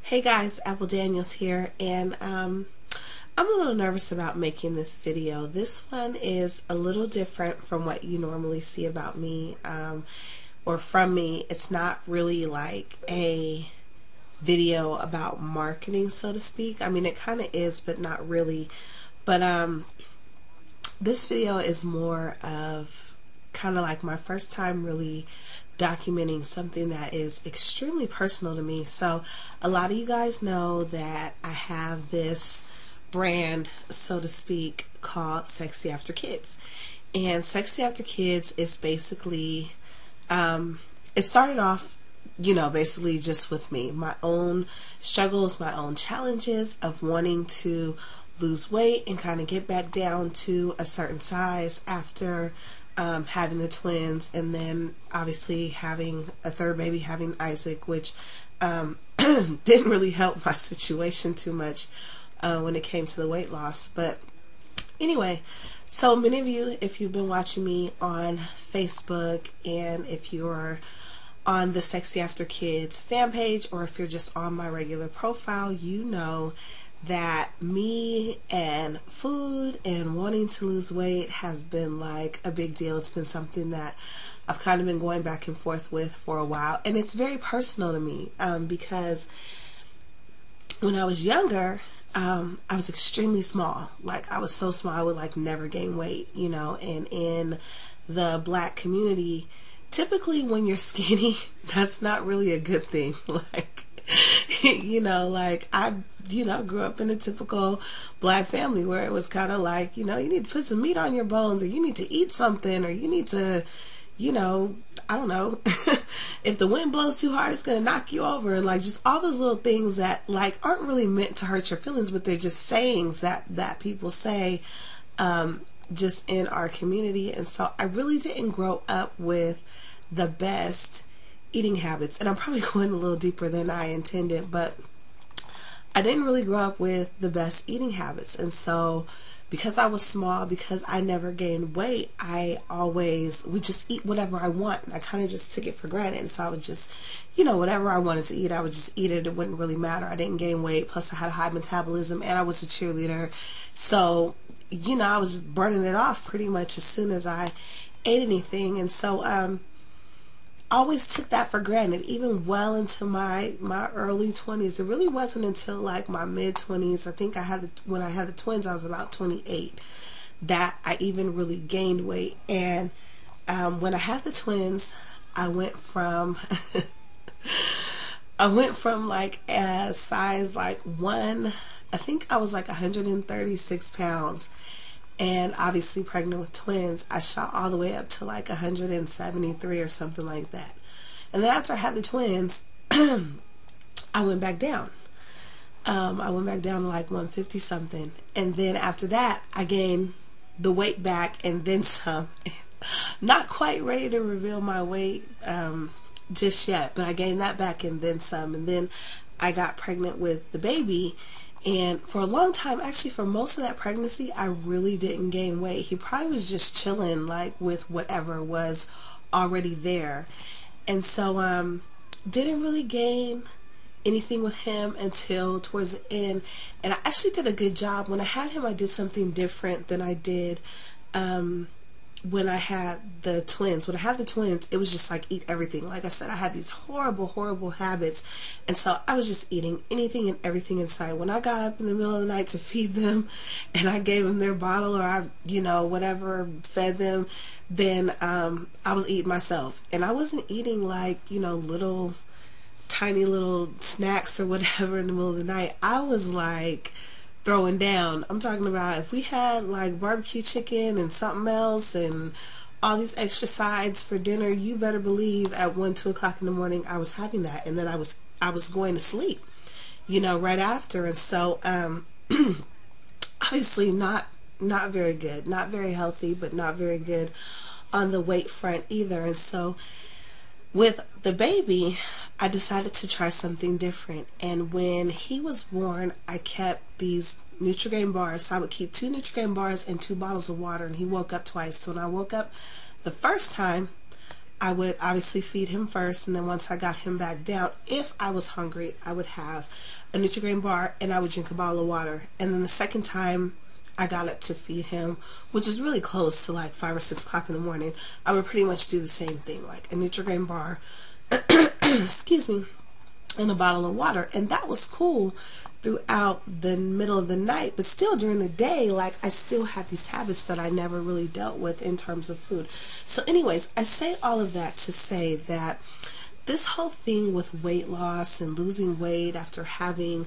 Hey guys, Apple Daniels here, and I'm a little nervous about making this video. This one is a little different from what you normally see about me or from me. It's not really like a video about marketing, so to speak. I mean, it kind of is, but not really. But this video is more of kind of like my first time really documenting something that is extremely personal to me. So a lot of you guys know that I have this brand, so to speak, called Sexy After Kids. And Sexy After Kids is basically, it started off, basically just with me, my own struggles, my own challenges of wanting to lose weight and kind of get back down to a certain size after having the twins, and then obviously having a third baby, having Isaac, which didn't really help my situation too much when it came to the weight loss. But anyway, so many of you, if you've been watching me on Facebook, and if you're on the Sexy After Kids fan page, or if you're just on my regular profile, you know that me and food and wanting to lose weight has been like a big deal. It's been something that I've kind of been going back and forth with for a while, and it's very personal to me because when I was younger, I was extremely small. Like, I was so small, I would like never gain weight, and in the black community, typically when you're skinny, that's not really a good thing. Like, I grew up in a typical black family where it was kind of like, you need to put some meat on your bones, or you need to eat something, or you need to, I don't know, if the wind blows too hard, it's going to knock you over. And like, just all those little things that like aren't really meant to hurt your feelings, but they're just sayings that people say, just in our community. And so I really didn't grow up with the best eating habits, and I'm probably going a little deeper than I intended, but I didn't really grow up with the best eating habits. And so because I was small, because I never gained weight, I always would just eat whatever I want. I kind of just took it for granted. And so I would just, whatever I wanted to eat, I would just eat it. It wouldn't really matter. I didn't gain weight. Plus I had a high metabolism, and I was a cheerleader. So, I was just burning it off pretty much as soon as I ate anything. And so, always took that for granted, even well into my early 20s. It really wasn't until like my mid 20s, I think when I had the twins, I was about 28, that I even really gained weight. And when I had the twins, I went from like a size like 1, I think I was like 136 pounds. And obviously pregnant with twins, I shot all the way up to like 173 or something like that. And then after I had the twins, I went back down. I went back down to like 150 something. And then after that, I gained the weight back and then some. Not quite ready to reveal my weight just yet, but I gained that back and then some. And then I got pregnant with the baby. And for a long time, actually for most of that pregnancy, I really didn't gain weight. He probably was just chilling like with whatever was already there. And so didn't really gain anything with him until towards the end. And I actually did a good job. When I had him, I did something different than I did when I had the twins. When I had the twins, it was just like eat everything. Like I said, I had these horrible habits, and so I was just eating anything and everything in sight. When I got up in the middle of the night to feed them, and I gave them their bottle, or I, whatever, fed them, then I was eating myself. And I wasn't eating like, little tiny little snacks or whatever in the middle of the night. I was like throwing down. I'm talking about if we had like barbecue chicken and something else and all these extra sides for dinner, you better believe at 1, 2 o'clock in the morning I was having that, and then I was going to sleep, right after. And so obviously not very good, not very healthy, but not very good on the weight front either. And so with the baby, I decided to try something different. And when he was born, I kept these Nutrigrain bars. So I would keep 2 Nutrigrain bars and 2 bottles of water, and he woke up twice. So when I woke up the first time, I would obviously feed him first, and then once I got him back down, if I was hungry, I would have a Nutri-Grain bar and I would drink a bottle of water. And then the second time I got up to feed him, which is really close to like 5 or 6 o'clock in the morning, I would pretty much do the same thing, like a Nutri-Grain bar, excuse me, and a bottle of water. And that was cool throughout the middle of the night, but still during the day, like, I still had these habits that I never really dealt with in terms of food. So anyways, I say all of that to say that this whole thing with weight loss and losing weight after having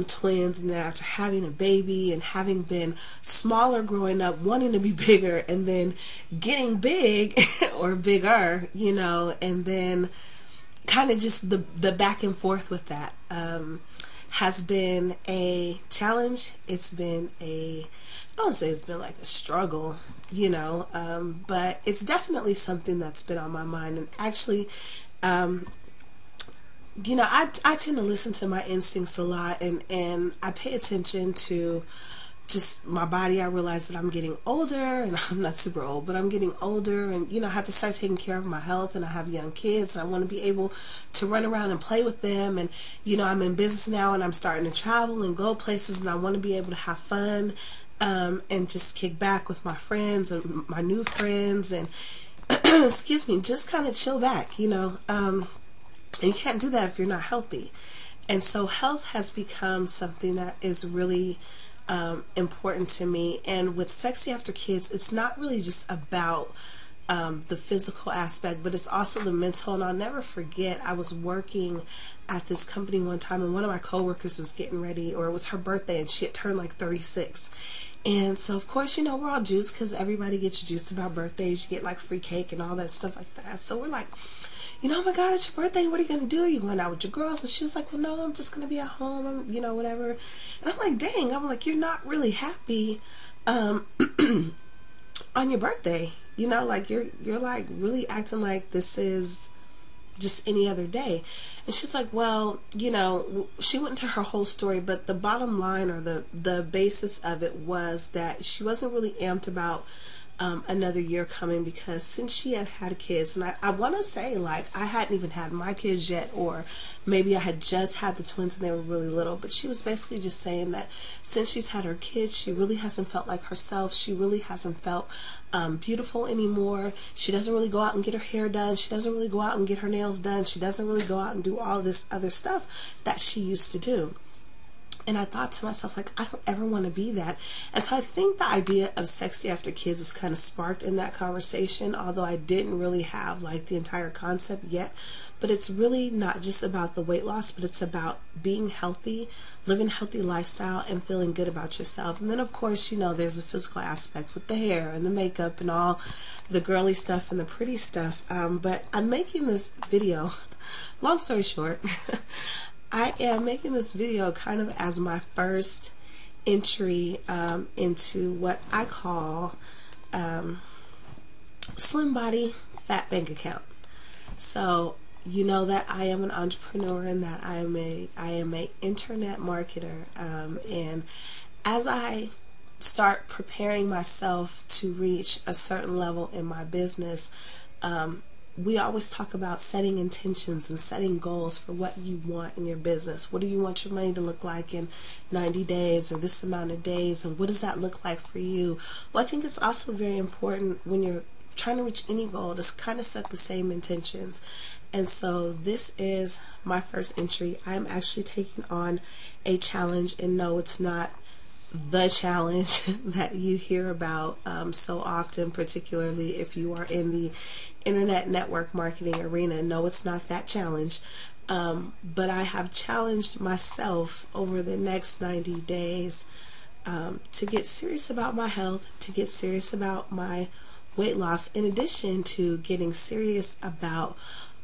twins, and then after having a baby, and having been smaller growing up, wanting to be bigger, and then getting big or bigger, you know, and then kind of just the back and forth with that has been a challenge. It's been I don't say it's been like a struggle, you know, but it's definitely something that's been on my mind. And actually, you know, I tend to listen to my instincts a lot, and I pay attention to just my body. I realize that I'm getting older, and I'm not super old, but I'm getting older, and you know, I have to start taking care of my health, and I have young kids, and I want to be able to run around and play with them. And you know, I'm in business now, and I'm starting to travel and go places, and I want to be able to have fun and just kick back with my friends and my new friends, and excuse me, just kind of chill back, you know. And you can't do that if you're not healthy. And so health has become something that is really important to me. And with Sexy After Kids, it's not really just about the physical aspect, but it's also the mental. And I'll never forget, I was working at this company one time, and one of my coworkers was getting ready, or it was her birthday, and she had turned like 36. And so, of course, you know, we're all juiced because everybody gets juiced about birthdays. You get like free cake and all that stuff like that. So we're like, you know, oh my God, it's your birthday. What are you going to do? Are you going out with your girls? And she was like, well, no, I'm just going to be at home, you know, whatever. And I'm like, dang, I'm like, you're not really happy on your birthday. You know, like, you're like really acting like this is just any other day. And she's like, well, you know, she went into her whole story, but the bottom line, or the basis of it, was that she wasn't really amped about another year coming, because since she had kids, and I want to say, like, I hadn't even had my kids yet, or maybe I had just had the twins and they were really little, but she was basically just saying that since she's had her kids, she really hasn't felt like herself. She really hasn't felt beautiful anymore. She doesn't really go out and get her hair done. She doesn't really go out and get her nails done. She doesn't really go out and do all this other stuff that she used to do. And I thought to myself, like, I don't ever want to be that. And so I think the idea of Sexy After Kids was kind of sparked in that conversation, although I didn't really have like the entire concept yet. But it's really not just about the weight loss, but it's about being healthy, living a healthy lifestyle, and feeling good about yourself. And then, of course, you know, there's a physical aspect with the hair and the makeup and all the girly stuff and the pretty stuff. But I'm making this video, long story short, I am making this video kind of as my first entry into what I call slim body, fat bank account. So you know that I am an entrepreneur, and that I am a internet marketer, and as I start preparing myself to reach a certain level in my business, we always talk about setting intentions and setting goals for what you want in your business. What do you want your money to look like in 90 days or this amount of days, and what does that look like for you? Well, I think it's also very important when you're trying to reach any goal to kind of set the same intentions. And so this is my first entry. I'm actually taking on a challenge, and no, it's not the challenge that you hear about so often, particularly if you are in the internet network marketing arena. No, it's not that challenge, but I have challenged myself over the next 90 days to get serious about my health, to get serious about my weight loss, in addition to getting serious about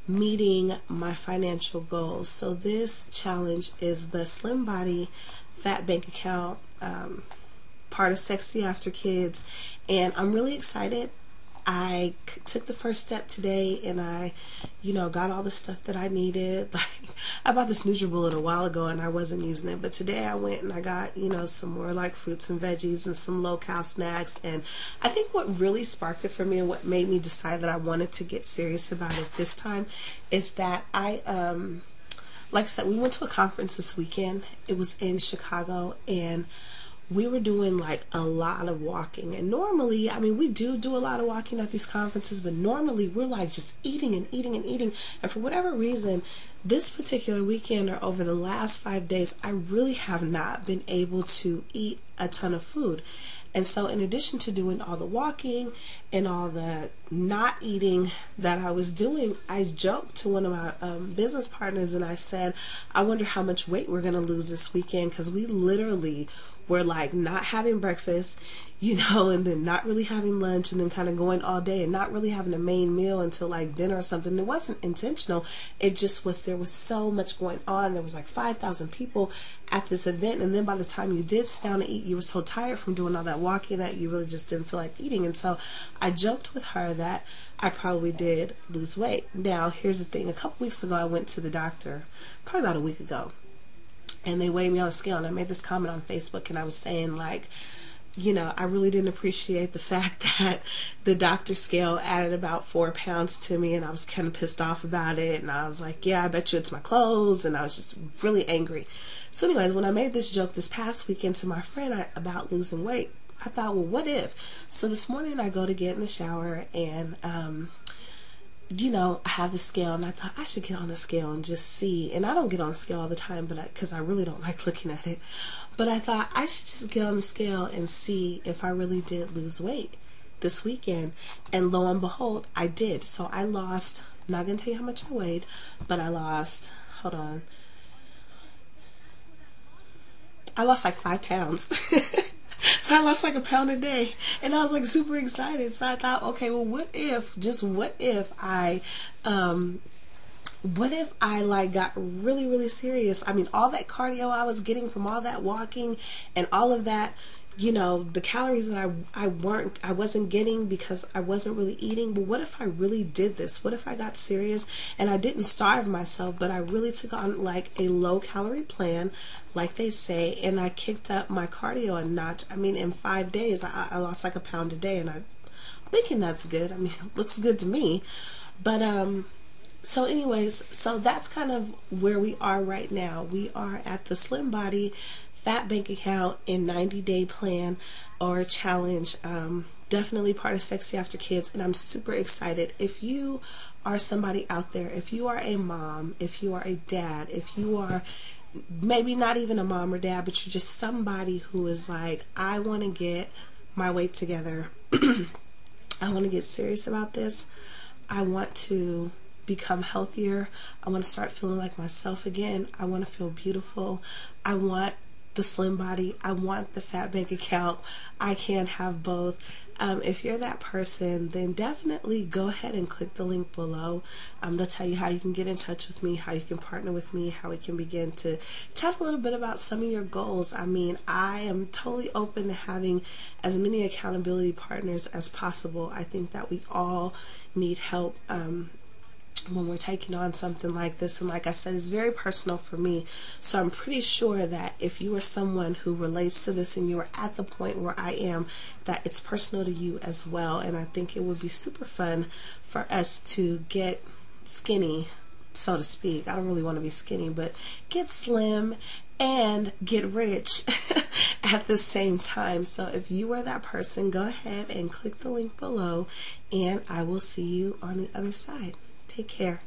meeting my financial goals. So this challenge is the Slim Body Fat Bank Account, part of Sexy After Kids, and I'm really excited. I took the first step today, and I, you know, got all the stuff that I needed. Like, I bought this NutriBullet a while ago and I wasn't using it, but today I went and I got, you know, some more like fruits and veggies and some low-cal snacks. And I think what really sparked it for me and what made me decide that I wanted to get serious about it this time is that like I said, we went to a conference this weekend. It was in Chicago, and we were doing like a lot of walking. And normally, I mean, we do a lot of walking at these conferences, but normally we're like just eating and eating and eating. And for whatever reason, this particular weekend or over the last 5 days, I really have not been able to eat a ton of food. And so in addition to doing all the walking and all the not eating that I was doing, I joked to one of my business partners and I said, I wonder how much weight we're going to lose this weekend, because we literally were like not having breakfast, you know, and then not really having lunch, and then kind of going all day and not really having a main meal until like dinner or something. It wasn't intentional. It just was, there was so much going on. There was like 5,000 people at this event, and then by the time you did sit down and eat, you were so tired from doing all that walking that you really just didn't feel like eating. And so I joked with her that I probably did lose weight. Now, here's the thing. A couple weeks ago, I went to the doctor, probably about a week ago, and they weighed me on a scale, and I made this comment on Facebook, and I was saying, like, you know, I really didn't appreciate the fact that the doctor scale added about 4 pounds to me, and I was kind of pissed off about it, and I was like, yeah, I bet you it's my clothes, and I was just really angry. So anyways, when I made this joke this past weekend to my friend about losing weight, I thought, well, what if? So this morning I go to get in the shower, and you know, I have the scale, and I thought I should get on the scale and just see. And I don't get on the scale all the time, but because I really don't like looking at it. But I thought I should just get on the scale and see if I really did lose weight this weekend. And lo and behold, I did. So I lost, I'm not going to tell you how much I weighed, but I lost, hold on, I lost like 5 pounds. So I lost like 1 pound a day, and I was like super excited. So I thought, okay, well, what if I like got really, really serious? I mean, all that cardio I was getting from all that walking and all of that, you know, the calories that I wasn't getting because I wasn't really eating. But what if I really did this? What if I got serious and I didn't starve myself, but I really took on like a low calorie plan, like they say, and I kicked up my cardio a notch? I mean, in 5 days, I lost like 1 pound a day, and I'm thinking that's good. I mean, it looks good to me. But so anyways, so that's kind of where we are right now. We are at the Slim Body Fat Bank Account in 90-day plan or challenge. Definitely part of Sexy After Kids, and I'm super excited. If you are somebody out there, if you are a mom, if you are a dad, if you are maybe not even a mom or dad, but you're just somebody who is like, I want to get my weight together. I want to get serious about this. I want to become healthier. I want to start feeling like myself again. I want to feel beautiful. I want the Slim Body. I want the Fat Bank Account. I can't have both. If you're that person, then definitely go ahead and click the link below. They'll tell you how you can get in touch with me, how you can partner with me, how we can begin to chat a little bit about some of your goals. I mean, I am totally open to having as many accountability partners as possible. I think that we all need help when we're taking on something like this. And like I said, it's very personal for me. So I'm pretty sure that if you are someone who relates to this and you are at the point where I am, that it's personal to you as well. And I think it would be super fun for us to get skinny, so to speak. I don't really want to be skinny, but get slim and get rich at the same time. So if you are that person, go ahead and click the link below, and I will see you on the other side. Take care.